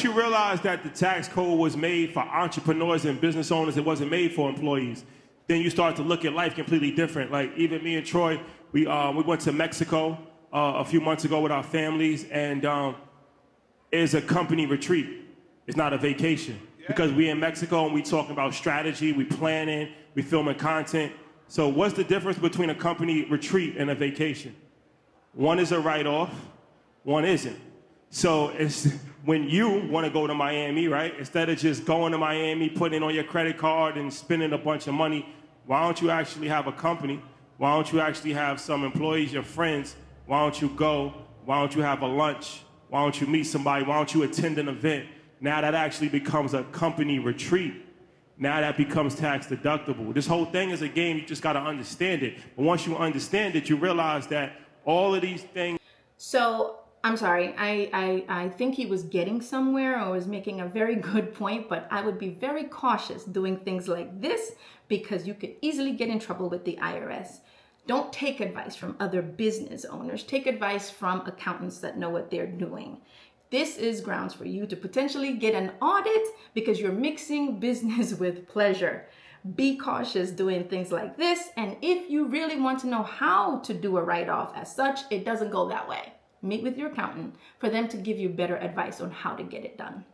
you realize that the tax code was made for entrepreneurs and business owners, it wasn't made for employees, then you start to look at life completely different. Like even me and Troy, we went to Mexico a few months ago with our families, and it's a company retreat. It's not a vacation. Because we in Mexico and we talking about strategy, we planning, we filming content. So what's the difference between a company retreat and a vacation? One is a write-off, one isn't. So it's when you want to go to Miami, right? Instead of just going to Miami, putting it on your credit card and spending a bunch of money, why don't you actually have a company? Why don't you actually have some employees, your friends? Why don't you go? Why don't you have a lunch? Why don't you meet somebody? Why don't you attend an event? Now that actually becomes a company retreat. Now that becomes tax deductible. This whole thing is a game, you just gotta understand it. But once you understand it, you realize that all of these things. So, I'm sorry, I think he was getting somewhere or was making a very good point, but I would be very cautious doing things like this because you could easily get in trouble with the IRS. Don't take advice from other business owners. Take advice from accountants that know what they're doing. This is grounds for you to potentially get an audit because you're mixing business with pleasure. Be cautious doing things like this. And if you really want to know how to do a write-off as such, it doesn't go that way. Meet with your accountant for them to give you better advice on how to get it done.